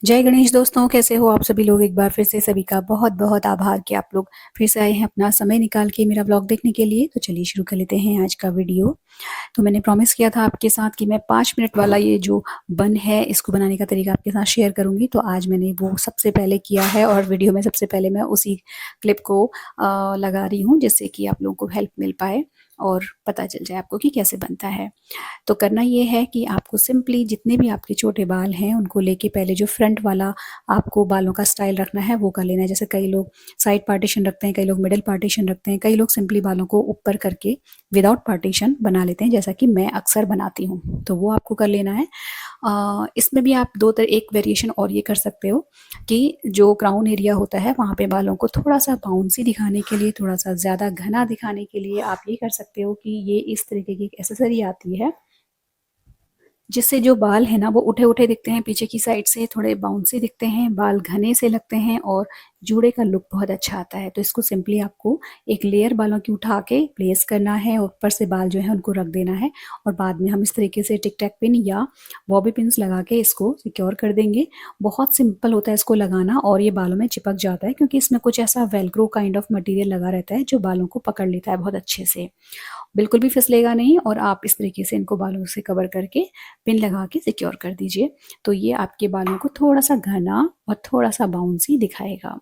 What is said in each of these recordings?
जय गणेश दोस्तों, कैसे हो आप सभी लोग। एक बार फिर से सभी का बहुत बहुत आभार कि आप लोग फिर से आए हैं अपना समय निकाल के मेरा ब्लॉग देखने के लिए। तो चलिए शुरू कर लेते हैं आज का वीडियो। तो मैंने प्रॉमिस किया था आपके साथ कि मैं 5 मिनट वाला ये जो बन है इसको बनाने का तरीका आपके साथ शेयर करूंगी। तो आज मैंने वो सबसे पहले किया है और वीडियो में सबसे पहले मैं उसी क्लिप को लगा रही हूँ, जिससे कि आप लोगों को हेल्प मिल पाए और पता चल जाए आपको कि कैसे बनता है। तो करना ये है कि आपको सिंपली जितने भी आपके छोटे बाल हैं उनको लेके पहले जो फ्रंट वाला आपको बालों का स्टाइल रखना है वो कर लेना है। जैसे कई लोग साइड पार्टीशन रखते हैं, कई लोग मिडिल पार्टीशन रखते हैं, कई लोग सिंपली बालों को ऊपर करके विदाउट पार्टीशन बना लेते हैं, जैसा कि मैं अक्सर बनाती हूँ। तो वो आपको कर लेना है। इसमें भी आप दो तरह एक वेरिएशन और ये कर सकते हो कि जो क्राउन एरिया होता है वहाँ पे बालों को थोड़ा सा बाउंसी दिखाने के लिए, थोड़ा सा ज़्यादा घना दिखाने के लिए आप ये कर सकते हो कि ये इस तरीके की एक एसेसरी आती है, जिससे जो बाल है ना वो उठे उठे दिखते हैं, पीछे की साइड से थोड़े बाउंसी दिखते हैं, बाल घने से लगते हैं और जूड़े का लुक बहुत अच्छा आता है। तो इसको सिंपली आपको एक लेयर बालों की उठा के प्लेस करना है और ऊपर से बाल जो है उनको रख देना है और बाद में हम इस तरीके से टिक टैक पिन या बॉबी पिन्स लगा के इसको सिक्योर कर देंगे। बहुत सिंपल होता है इसको लगाना और ये बालों में चिपक जाता है क्योंकि इसमें कुछ ऐसा वेलक्रो काइंड ऑफ मटेरियल लगा रहता है जो बालों को पकड़ लेता है बहुत अच्छे से। बिल्कुल भी फिसलेगा नहीं और आप इस तरीके से इनको बालों से कवर करके पिन लगा के सिक्योर कर दीजिए। तो ये आपके बालों को थोड़ा सा घना और थोड़ा सा बाउंसी दिखाएगा।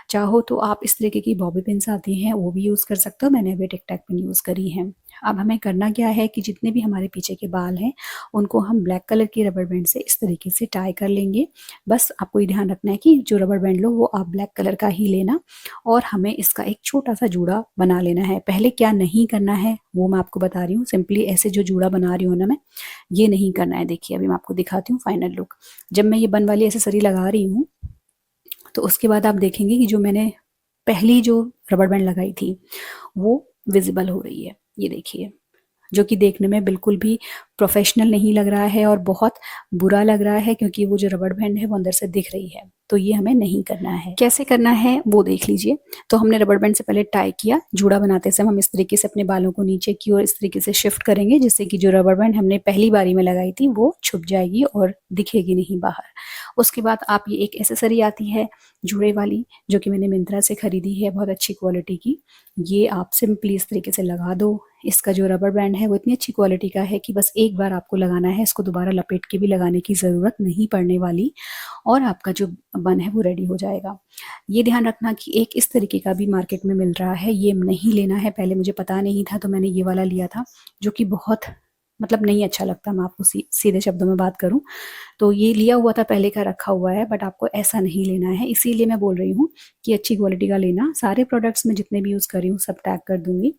चाहो तो आप इस तरीके की बॉबी पिन्स आती हैं वो भी यूज़ कर सकते हो, मैंने अभी टिक टैक पिन यूज़ करी है। अब हमें करना क्या है कि जितने भी हमारे पीछे के बाल हैं उनको हम ब्लैक कलर की रबर बैंड से इस तरीके से टाई कर लेंगे। बस आपको ये ध्यान रखना है कि जो रबर बैंड लो वो आप ब्लैक कलर का ही लेना और हमें इसका एक छोटा सा जूड़ा बना लेना है। पहले क्या नहीं करना है वो मैं आपको बता रही हूँ। सिंपली ऐसे जो जूड़ा बना रही हूँ ना मैं, ये नहीं करना है। देखिए अभी मैं आपको दिखाती हूँ फाइनल लुक। जब मैं ये बन वाली एक्सेसरी लगा रही हूँ तो उसके बाद आप देखेंगे कि जो मैंने पहली जो रबर बैंड लगाई थी वो विजिबल हो रही है। ये देखिए, जो कि देखने में बिल्कुल भी प्रोफेशनल नहीं लग रहा है और बहुत बुरा लग रहा है क्योंकि वो जो रबर बैंड है वो अंदर से दिख रही है। तो ये हमें नहीं करना है। कैसे करना है वो देख लीजिए। तो हमने रबर बैंड से पहले टाई किया, जूड़ा बनाते समय हम इस तरीके से अपने बालों को नीचे की ओर इस तरीके से शिफ्ट करेंगे जिससे कि जो रबर बैंड हमने पहली बारी में लगाई थी वो छुप जाएगी और दिखेगी नहीं बाहर। उसके बाद आप ये एक एसेसरी आती है जूड़े वाली, जो कि मैंने मिंत्रा से खरीदी है, बहुत अच्छी क्वालिटी की। ये आप सिंपली इस तरीके से लगा दो। इसका जो रबर बैंड है वो इतनी अच्छी क्वालिटी का है कि बस एक बार आपको लगाना है, इसको दोबारा लपेट के भी लगाने की ज़रूरत नहीं पड़ने वाली और आपका जो बन है वो रेडी हो जाएगा। ये ध्यान रखना कि एक इस तरीके का भी मार्केट में मिल रहा है, ये नहीं लेना है। पहले मुझे पता नहीं था तो मैंने ये वाला लिया था जो कि बहुत मतलब नहीं अच्छा लगता। मैं आपको सीधे शब्दों में बात करूं तो ये लिया हुआ था, पहले का रखा हुआ है, बट आपको ऐसा नहीं लेना है। इसीलिए मैं बोल रही हूँ कि अच्छी क्वालिटी का लेना। सारे प्रोडक्ट्स में जितने भी यूज़ कर रही हूँ सब टैग कर दूंगी।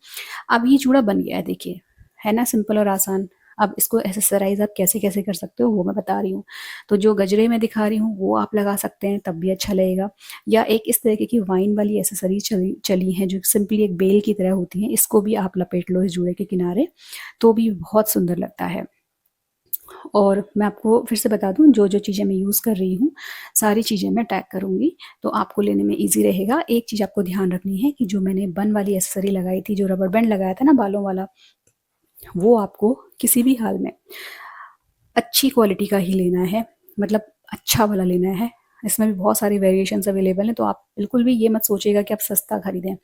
अब ये चूड़ा बन गया है, देखिए है ना, सिंपल और आसान। अब इसको एक्सेसराइज आप कैसे कैसे कर सकते हो वो मैं बता रही हूँ। तो जो गजरे में दिखा रही हूँ वो आप लगा सकते हैं, तब भी अच्छा लगेगा। या एक इस तरीके की वाइन वाली एक्सेसरीज चली हैं जो सिंपली एक बेल की तरह होती हैं, इसको भी आप लपेट लो इस जूड़े के किनारे, तो भी बहुत सुंदर लगता है। और मैं आपको फिर से बता दूं, जो जो चीज़ें मैं यूज़ कर रही हूँ सारी चीज़ें मैं टैग करूँगी तो आपको लेने में इजी रहेगा। एक चीज़ आपको ध्यान रखनी है कि जो मैंने बन वाली एक्सेसरी लगाई थी, जो रबर बैंड लगाया था ना बालों वाला, वो आपको किसी भी हाल में अच्छी क्वालिटी का ही लेना है, मतलब अच्छा वाला लेना है। इसमें भी बहुत सारे वेरिएशंस अवेलेबल हैं, तो आप बिल्कुल भी ये मत सोचिएगा कि आप सस्ता खरीदें।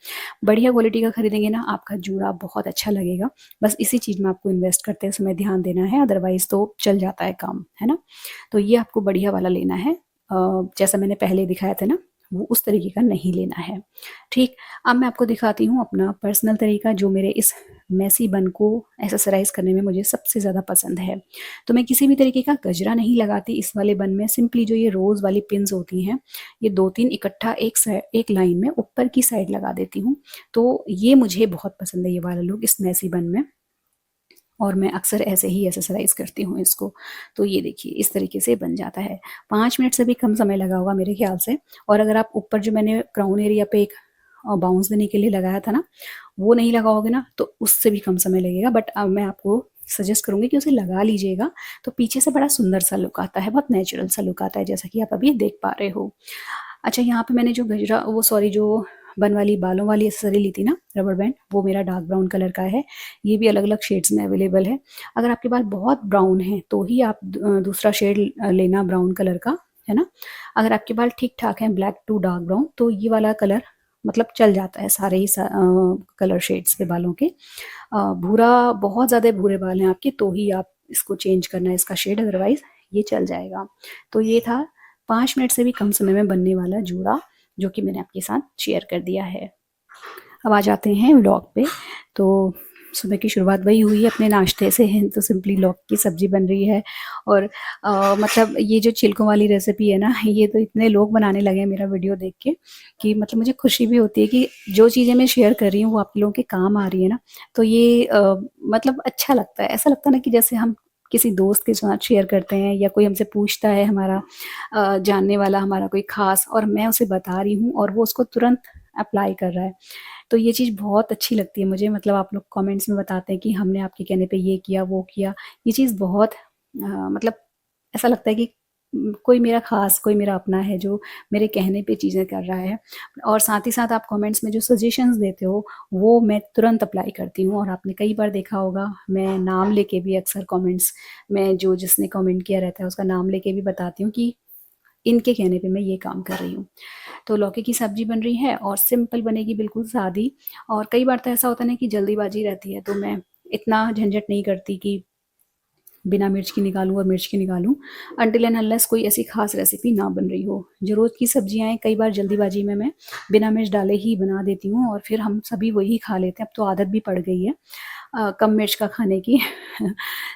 बढ़िया क्वालिटी का खरीदेंगे ना, आपका जूड़ा बहुत अच्छा लगेगा। बस इसी चीज़ में आपको इन्वेस्ट करते समय ध्यान देना है, अदरवाइज तो चल जाता है काम, है ना। तो ये आपको बढ़िया वाला लेना है। जैसा मैंने पहले दिखाया था ना, वो उस तरीके का नहीं लेना है। ठीक, अब मैं आपको दिखाती हूँ अपना पर्सनल तरीका जो मेरे इस मैसी बन को एक्सेसराइज करने में मुझे सबसे ज़्यादा पसंद है। तो मैं किसी भी तरीके का गजरा नहीं लगाती इस वाले बन में। सिंपली जो ये रोज़ वाली पिन्स होती हैं, ये 2-3 इकट्ठा एक लाइन में ऊपर की साइड लगा देती हूँ। तो ये मुझे बहुत पसंद है, ये वाला लुक इस मैसी बन में, और मैं अक्सर ऐसे ही एक्सेसराइज करती हूँ इसको। तो ये देखिए इस तरीके से बन जाता है। 5 मिनट से भी कम समय लगा होगा मेरे ख्याल से। और अगर आप ऊपर जो मैंने क्राउन एरिया पे एक बाउंस देने के लिए लगाया था ना, वो नहीं लगाओगे ना तो उससे भी कम समय लगेगा। बट अब मैं आपको सजेस्ट करूंगी कि उसे लगा लीजिएगा, तो पीछे से बड़ा सुंदर सा लुक आता है, बहुत नेचुरल सा लुक आता है, जैसा कि आप अभी देख पा रहे हो। अच्छा, यहाँ पे मैंने जो गजरा वो सॉरी जो बन वाली बालों वाली एक्सेसरी ली थी ना, रबर बैंड, वो मेरा डार्क ब्राउन कलर का है। ये भी अलग अलग शेड्स में अवेलेबल है। अगर आपके बाल बहुत ब्राउन है तो ही आप दूसरा शेड लेना ब्राउन कलर का, है ना। अगर आपके बाल ठीक ठाक हैं, ब्लैक टू डार्क ब्राउन, तो ये वाला कलर मतलब चल जाता है सारे ही कलर शेड्स पे बालों के। भूरा, बहुत ज़्यादा भूरे बाल हैं आपके, तो ही आप इसको चेंज करना है इसका शेड, अदरवाइज ये चल जाएगा। तो ये था 5 मिनट से भी कम समय में बनने वाला जूड़ा, जो कि मैंने आपके साथ शेयर कर दिया है। अब आ जाते हैं व्लॉग पे। तो सुबह की शुरुआत वही हुई है अपने नाश्ते से है, तो सिंपली लौक की सब्जी बन रही है। और मतलब ये जो छिलकों वाली रेसिपी है ना, ये तो इतने लोग बनाने लगे हैं मेरा वीडियो देख के, कि मतलब मुझे खुशी भी होती है कि जो चीज़ें मैं शेयर कर रही हूँ वो आप लोगों के काम आ रही है ना। तो ये मतलब अच्छा लगता है, ऐसा लगता है ना कि जैसे हम किसी दोस्त के साथ शेयर करते हैं, या कोई हमसे पूछता है, हमारा जानने वाला हमारा कोई खास, और मैं उसे बता रही हूँ और वो उसको तुरंत अप्लाई कर रहा है। तो ये चीज़ बहुत अच्छी लगती है मुझे। मतलब आप लोग कमेंट्स में बताते हैं कि हमने आपके कहने पे ये किया, वो किया। ये चीज़ बहुत मतलब ऐसा लगता है कि कोई मेरा ख़ास, कोई मेरा अपना है जो मेरे कहने पे चीज़ें कर रहा है। और साथ ही साथ आप कमेंट्स में जो सजेशंस देते हो, वो मैं तुरंत अप्लाई करती हूँ। और आपने कई बार देखा होगा, मैं नाम लेके भी अक्सर कमेंट्स में, जो जिसने कमेंट किया रहता है उसका नाम लेके भी बताती हूँ कि इनके कहने पे मैं ये काम कर रही हूँ। तो लौकी की सब्जी बन रही है और सिंपल बनेगी, बिल्कुल सादी। और कई बार तो ऐसा होता है ना कि जल्दीबाजी रहती है, तो मैं इतना झंझट नहीं करती कि बिना मिर्च की निकालूँ और मिर्च की निकालूँ, अनटिल एंड अनलेस कोई ऐसी खास रेसिपी ना बन रही हो। जो रोज़ की सब्जियाँ हैं, कई बार जल्दीबाजी में मैं बिना मिर्च डाले ही बना देती हूँ, और फिर हम सभी वही खा लेते हैं। अब तो आदत भी पड़ गई है कम मिर्च का खाने की।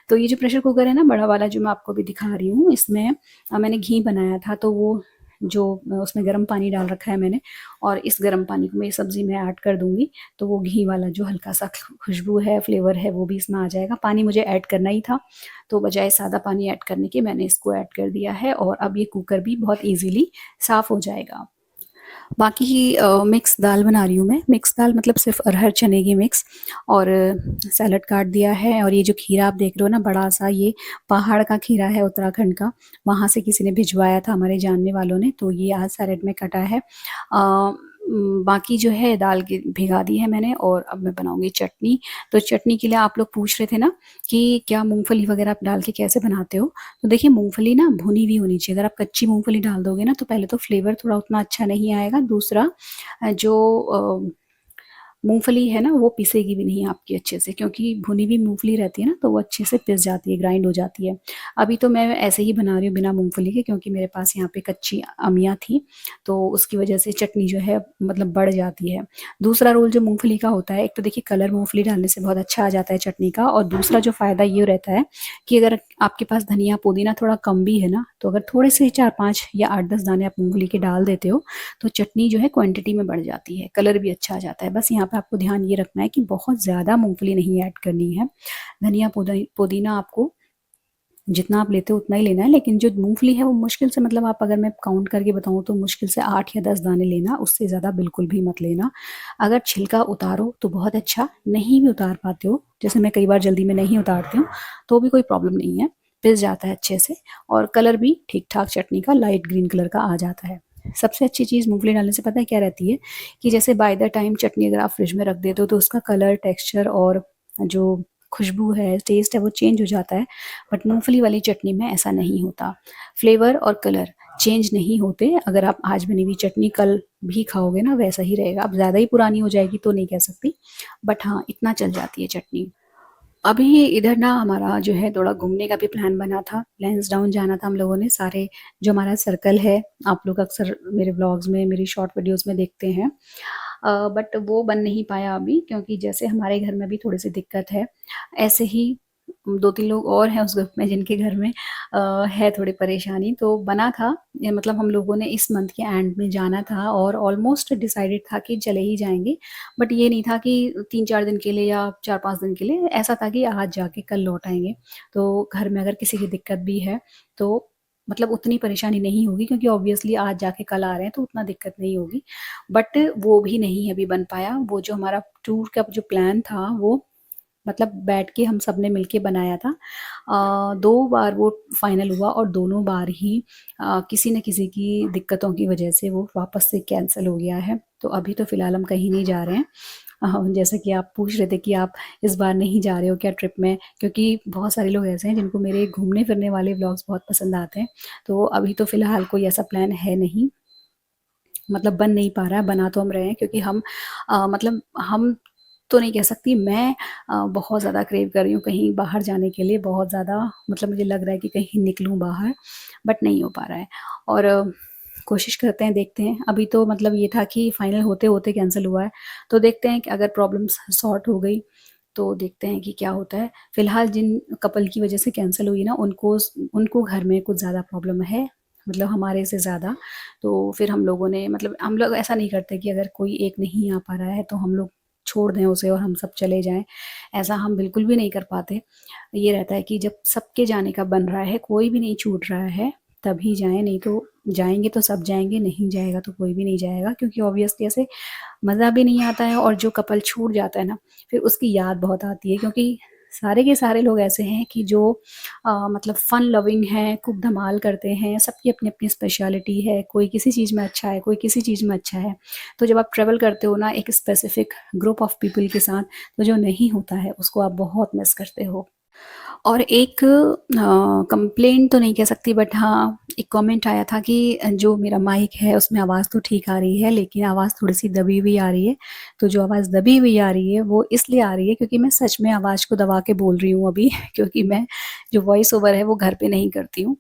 तो ये जो प्रेशर कुकर है ना, बड़ा वाला जो मैं आपको भी दिखा रही हूँ, इसमें मैंने घी बनाया था, तो वो जो उसमें गर्म पानी डाल रखा है मैंने, और इस गर्म पानी को मैं सब्ज़ी में ऐड कर दूँगी। तो वो घी वाला जो हल्का सा खुशबू है, फ्लेवर है, वो भी इसमें आ जाएगा। पानी मुझे ऐड करना ही था, तो बजाय सादा पानी ऐड करने के मैंने इसको ऐड कर दिया है, और अब ये कुकर भी बहुत ईज़िली साफ़ हो जाएगा। बाकी मिक्स दाल बना रही हूँ मैं। मिक्स दाल मतलब सिर्फ अरहर चने की मिक्स, और सैलड काट दिया है। और ये जो खीरा आप देख रहे हो ना, बड़ा सा, ये पहाड़ का खीरा है, उत्तराखंड का। वहाँ से किसी ने भिजवाया था, हमारे जानने वालों ने, तो ये आज सैलड में कटा है। बाकी जो है दाल की भिगा दी है मैंने, और अब मैं बनाऊंगी चटनी। तो चटनी के लिए आप लोग पूछ रहे थे ना कि क्या मूंगफली वगैरह आप डाल के कैसे बनाते हो। तो देखिए, मूंगफली ना भुनी हुई होनी चाहिए। अगर आप कच्ची मूंगफली डाल दोगे ना, तो पहले तो फ्लेवर थोड़ा उतना अच्छा नहीं आएगा। दूसरा जो मूँगफली है ना, वो पिसेगी भी नहीं आपकी अच्छे से, क्योंकि भुनी हुई मूँगफली रहती है ना, तो वो अच्छे से पिस जाती है, ग्राइंड हो जाती है। अभी तो मैं ऐसे ही बना रही हूँ बिना मूँगफली के, क्योंकि मेरे पास यहाँ पे कच्ची अमियाँ थी, तो उसकी वजह से चटनी जो है मतलब बढ़ जाती है। दूसरा रोल जो मूँगफली का होता है, एक तो देखिए कलर मूँगफली डालने से बहुत अच्छा आ जाता है चटनी का, और दूसरा जो फ़ायदा ये रहता है कि अगर आपके पास धनिया पुदीना थोड़ा कम भी है ना, तो अगर थोड़े से 4-5 या 8-10 दाने आप मूँगफली के डाल देते हो, तो चटनी जो है क्वांटिटी में बढ़ जाती है, कलर भी अच्छा आ जाता है। बस यहाँ पे आपको ध्यान ये रखना है कि बहुत ज़्यादा मूँगफली नहीं ऐड करनी है। धनिया पुदीना आपको जितना आप लेते हो उतना ही लेना है, लेकिन जो मूँगफली है वो मुश्किल से, मतलब आप, अगर मैं काउंट करके बताऊँ तो मुश्किल से 8 या 10 दाने लेना, उससे ज़्यादा बिल्कुल भी मत लेना। अगर छिलका उतारो तो बहुत अच्छा, नहीं भी उतार पाते हो, जैसे मैं कई बार जल्दी में नहीं उतारती हूँ, तो भी कोई प्रॉब्लम नहीं है, पिस जाता है अच्छे से, और कलर भी ठीक-ठाक चटनी का लाइट ग्रीन कलर का आ जाता है। सबसे अच्छी चीज़ मूँगफली डालने से पता है क्या रहती है, कि जैसे बाय द टाइम चटनी अगर आप फ्रिज में रख देते हो, तो उसका कलर, टेक्सचर और जो खुशबू है, टेस्ट है, वो चेंज हो जाता है। बट मूँगफली वाली चटनी में ऐसा नहीं होता। फ्लेवर और कलर चेंज नहीं होते। अगर आप आज बनी हुई चटनी कल भी खाओगे ना, वैसा ही रहेगा। अब ज़्यादा ही पुरानी हो जाएगी तो नहीं कह सकती, बट हाँ, इतना चल जाती है चटनी। अभी इधर ना हमारा जो है थोड़ा घूमने का भी प्लान बना था, लैंसडाउन जाना था हम लोगों ने सारे, जो हमारा सर्कल है। आप लोग अक्सर मेरे व्लॉग्स में, मेरी शॉर्ट वीडियोस में देखते हैं। बट वो बन नहीं पाया अभी, क्योंकि जैसे हमारे घर में भी थोड़ी सी दिक्कत है, ऐसे ही 2-3 लोग और हैं उस ग्रुप में जिनके घर में है थोड़ी परेशानी। तो बना था, ये मतलब हम लोगों ने इस मंथ के एंड में जाना था, और ऑलमोस्ट डिसाइडेड था कि चले ही जाएंगे। बट ये नहीं था कि 3-4 दिन के लिए या 4-5 दिन के लिए, ऐसा था कि आज जाके कल लौट आएंगे। तो घर में अगर किसी की दिक्कत भी है, तो मतलब उतनी परेशानी नहीं होगी, क्योंकि ऑब्वियसली आज जाके कल आ रहे हैं, तो उतना दिक्कत नहीं होगी। बट वो भी नहीं अभी बन पाया। वो जो हमारा टूर का जो प्लान था, वो मतलब बैठ के हम सब ने मिलके बनाया था। 2 बार वो फाइनल हुआ, और दोनों बार ही किसी न किसी की दिक्कतों की वजह से वो वापस से कैंसल हो गया है। तो अभी तो फ़िलहाल हम कहीं नहीं जा रहे हैं। जैसे कि आप पूछ रहे थे कि आप इस बार नहीं जा रहे हो क्या ट्रिप में? क्योंकि बहुत सारे लोग ऐसे हैं जिनको मेरे घूमने-फिरने वाले व्लॉग्स बहुत पसंद आते हैं। तो अभी तो फ़िलहाल कोई ऐसा प्लान है नहीं, मतलब बन नहीं पा रहा है, बना तो हम रहे हैं क्योंकि मतलब हम तो नहीं कह सकती, मैं बहुत ज़्यादा क्रेव कर रही हूँ कहीं बाहर जाने के लिए, बहुत ज़्यादा, मतलब मुझे लग रहा है कि कहीं निकलूँ बाहर, बट नहीं हो पा रहा है। और कोशिश करते हैं, देखते हैं। अभी तो मतलब ये था कि फाइनल होते-होते कैंसल हुआ है, तो देखते हैं कि अगर प्रॉब्लम्स सॉर्ट हो गई, तो देखते हैं कि क्या होता है। फ़िलहाल जिन कपल की वजह से कैंसल हुई ना, उनको घर में कुछ ज़्यादा प्रॉब्लम है, मतलब हमारे से ज़्यादा। तो फिर हम लोगों ने, मतलब हम लोग ऐसा नहीं करते कि अगर कोई एक नहीं आ पा रहा है तो हम लोग छोड़ दें उसे और हम सब चले जाएँ, ऐसा हम बिल्कुल भी नहीं कर पाते। ये रहता है कि जब सबके जाने का बन रहा है, कोई भी नहीं छूट रहा है, तभी जाएँ, नहीं तो जाएँगे तो सब जाएँगे, नहीं जाएगा तो कोई भी नहीं जाएगा, क्योंकि ऑब्वियसली ऐसे मज़ा भी नहीं आता है, और जो कपल छूट जाता है ना, फिर उसकी याद बहुत आती है, क्योंकि सारे के सारे लोग ऐसे हैं कि जो मतलब फ़न लविंग हैं, खूब धमाल करते हैं, सबकी अपनी-अपनी स्पेशलिटी है, कोई किसी चीज़ में अच्छा है, कोई किसी चीज़ में अच्छा है। तो जब आप ट्रैवल करते हो ना एक स्पेसिफ़िक ग्रुप ऑफ पीपल के साथ, तो जो नहीं होता है उसको आप बहुत मिस करते हो। और एक कंप्लेंट तो नहीं कह सकती, बट हाँ, एक कमेंट आया था कि जो मेरा माइक है उसमें आवाज़ तो ठीक आ रही है, लेकिन आवाज़ थोड़ी-सी दबी हुई आ रही है। तो जो आवाज़ दबी हुई आ रही है वो इसलिए आ रही है क्योंकि मैं सच में आवाज़ को दबा के बोल रही हूँ अभी क्योंकि मैं जो वॉइस ओवर है वो घर पे नहीं करती हूँ।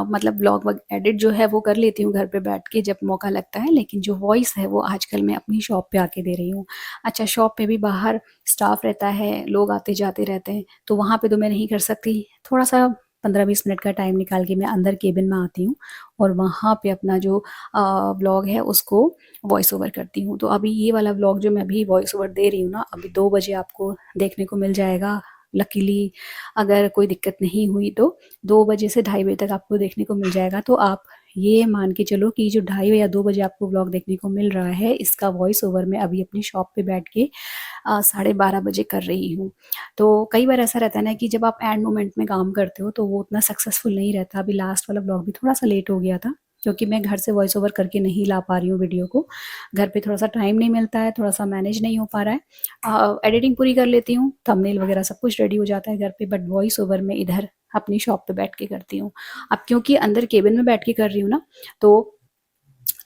मतलब व्लॉग वग एडिट जो है वो कर लेती हूँ घर पे बैठ के जब मौका लगता है, लेकिन जो वॉइस है वो आजकल मैं अपनी शॉप पे आके दे रही हूँ। अच्छा, शॉप पे भी बाहर स्टाफ रहता है, लोग आते-जाते रहते हैं, तो वहाँ पे तो मैं नहीं कर सकती। थोड़ा-सा 15-20 मिनट का टाइम निकाल के मैं अंदर केबिन में आती हूँ और वहाँ पे अपना जो व्लॉग है उसको वॉइस ओवर करती हूँ। तो अभी ये वाला व्लॉग जो मैं अभी वॉइस ओवर दे रही हूँ ना, अभी 2 बजे आपको देखने को मिल जाएगा। लकीली अगर कोई दिक्कत नहीं हुई तो 2 बजे से ढाई बजे तक आपको देखने को मिल जाएगा। तो आप ये मान के चलो कि जो ढाई या 2 बजे आपको व्लॉग देखने को मिल रहा है, इसका वॉइस ओवर मैं अभी अपनी शॉप पे बैठ के साढ़े 12 बजे कर रही हूँ। तो कई बार ऐसा रहता है ना कि जब आप एंड मोमेंट में काम करते हो तो वो उतना सक्सेसफुल नहीं रहता। अभी लास्ट वाला ब्लॉग भी थोड़ा-सा लेट हो गया था क्योंकि मैं घर से वॉइस ओवर करके नहीं ला पा रही हूँ वीडियो को। घर पे थोड़ा-सा टाइम नहीं मिलता है, थोड़ा-सा मैनेज नहीं हो पा रहा है। एडिटिंग पूरी कर लेती हूँ, थंबनेल वगैरह सब कुछ रेडी हो जाता है घर पे, बट वॉइस ओवर मैं इधर अपनी शॉप पे बैठ के करती हूँ। अब क्योंकि अंदर केबिन में बैठ के कर रही हूँ ना, तो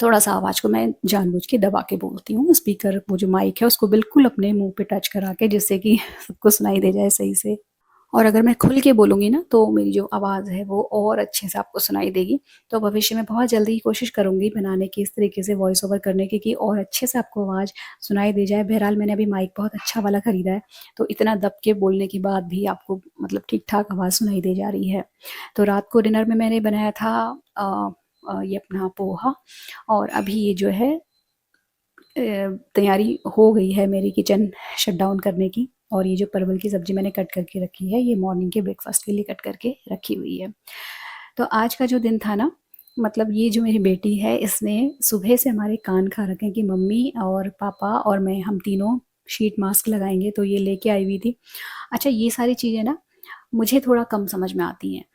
थोड़ा-सा आवाज़ को मैं जानबूझ के दबा के बोलती हूँ। स्पीकर, वो जो माइक है उसको बिल्कुल अपने मुँह पे टच करा के, जिससे कि सबको सुनाई दे जाए सही से। और अगर मैं खुल के बोलूँगी ना तो मेरी जो आवाज़ है वो और अच्छे से आपको सुनाई देगी। तो भविष्य में बहुत जल्दी कोशिश करूँगी बनाने की, इस तरीके से वॉइस ओवर करने की कि और अच्छे से आपको आवाज़ सुनाई दे जाए। बहरहाल मैंने अभी माइक बहुत अच्छा वाला खरीदा है, तो इतना दब के बोलने के बाद भी आपको मतलब ठीक-ठाक आवाज़ सुनाई दे जा रही है। तो रात को डिनर में मैंने बनाया था ये अपना पोहा, और अभी ये जो है तैयारी हो गई है मेरी किचन शट डाउन करने की, और ये जो परवल की सब्ज़ी मैंने कट करके रखी है, ये मॉर्निंग के ब्रेकफ़ास्ट के लिए कट करके रखी हुई है। तो आज का जो दिन था ना, मतलब ये जो मेरी बेटी है इसने सुबह से हमारे कान खा रखे हैं कि मम्मी और पापा और मैं, हम तीनों शीट मास्क लगाएँगे, तो ये लेके आई हुई थी। अच्छा, ये सारी चीज़ें ना मुझे थोड़ा कम समझ में आती हैं।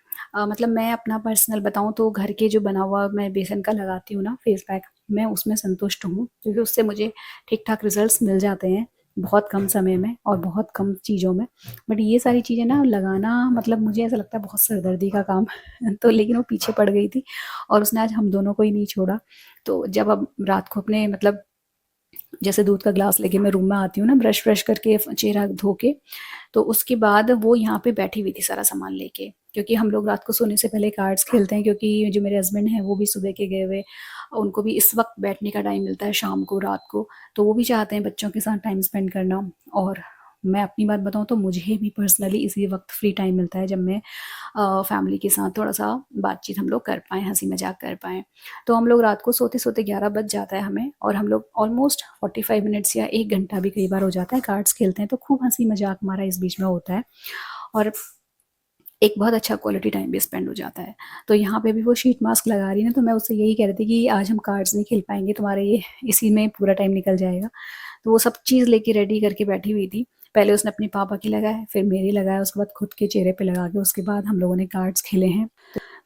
मतलब मैं अपना पर्सनल बताऊँ तो घर के जो बना हुआ मैं बेसन का लगाती हूँ ना फेस पैक, मैं उसमें संतुष्ट हूँ, क्योंकि उससे मुझे ठीक-ठाक रिज़ल्ट्स मिल जाते हैं, बहुत कम समय में और बहुत कम चीज़ों में। बट ये सारी चीज़ें ना लगाना, मतलब मुझे ऐसा लगता है बहुत सरदर्दी का काम तो लेकिन वो पीछे पड़ गई थी और उसने आज हम दोनों को ही नहीं छोड़ा। तो जब अब रात को अपने मतलब जैसे दूध का ग्लास लेके मैं रूम में आती हूँ ना, ब्रश व्रश करके चेहरा धो के, तो उसके बाद वो यहाँ पे बैठी हुई थी सारा सामान लेके, क्योंकि हम लोग रात को सोने से पहले कार्ड्स खेलते हैं, क्योंकि जो मेरे हस्बैंड हैं वो भी सुबह के गए हुए, उनको भी इस वक्त बैठने का टाइम मिलता है शाम को, रात को, तो वो भी चाहते हैं बच्चों के साथ टाइम स्पेंड करना। और मैं अपनी बात बताऊँ तो मुझे भी पर्सनली इसी वक्त फ्री टाइम मिलता है जब मैं फैमिली के साथ थोड़ा-सा बातचीत हम लोग कर पाएँ, हँसी-मज़ाक कर पाएँ। तो हम लोग रात को सोते-सोते 11 बज जाता है हमें, और हम लोग ऑलमोस्ट 45 मिनट्स या 1 घंटा भी कई बार हो जाता है कार्ड्स खेलते हैं, तो खूब हँसी-मज़ाक हमारा इस बीच में होता है और एक बहुत अच्छा क्वालिटी टाइम भी स्पेंड हो जाता है। तो यहाँ पे भी वो शीट मास्क लगा रही है ना, तो मैं उससे यही कह रही थी कि आज हम कार्ड्स नहीं खेल पाएँगे, तुम्हारे ये इसी में पूरा टाइम निकल जाएगा। तो वो सब चीज़ लेके रेडी करके बैठी हुई थी। पहले उसने अपने पापा की लगाए, फिर मेरी लगाए, उसके बाद खुद के चेहरे पे लगा के उसके बाद हम लोगों ने कार्ड्स खेले हैं।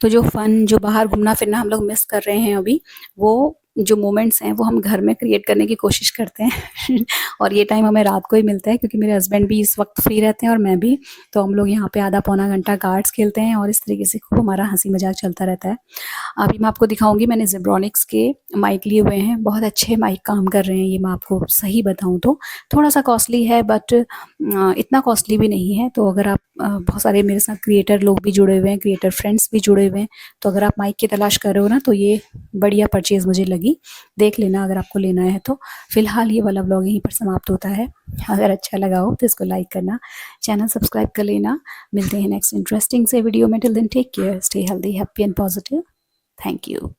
तो जो फ़न, जो बाहर घूमना-फिरना हम लोग मिस कर रहे हैं अभी, वो जो मोमेंट्स हैं वो हम घर में क्रिएट करने की कोशिश करते हैं और ये टाइम हमें रात को ही मिलता है क्योंकि मेरे हस्बैंड भी इस वक्त फ्री रहते हैं और मैं भी। तो हम लोग यहाँ पे आधा पौना घंटा कार्ड्स खेलते हैं और इस तरीके से खूब हमारा हंसी मजाक चलता रहता है। अभी मैं आपको दिखाऊंगी, मैंने जेब्रॉनिक्स के माइक लिए हुए हैं, बहुत अच्छे माइक काम कर रहे हैं ये, मैं आपको सही बताऊं तो थोड़ा सा कॉस्टली है बट इतना कॉस्टली भी नहीं है। तो अगर आप बहुत सारे मेरे साथ क्रिएटर लोग भी जुड़े हुए हैं, क्रिएटर फ्रेंड्स भी जुड़े हुए हैं, तो अगर आप माइक की तलाश कर रहे हो ना तो ये बढ़िया परचेज़ मुझे लगी, देख लेना अगर आपको लेना है तो। फिलहाल ये वाला ब्लॉग यहीं पर समाप्त होता है। अगर अच्छा लगा हो तो इसको लाइक करना, चैनल सब्सक्राइब कर लेना। मिलते हैं नेक्स्ट इंटरेस्टिंग से वीडियो में। Till then take care, stay healthy, happy and positive. Thank you.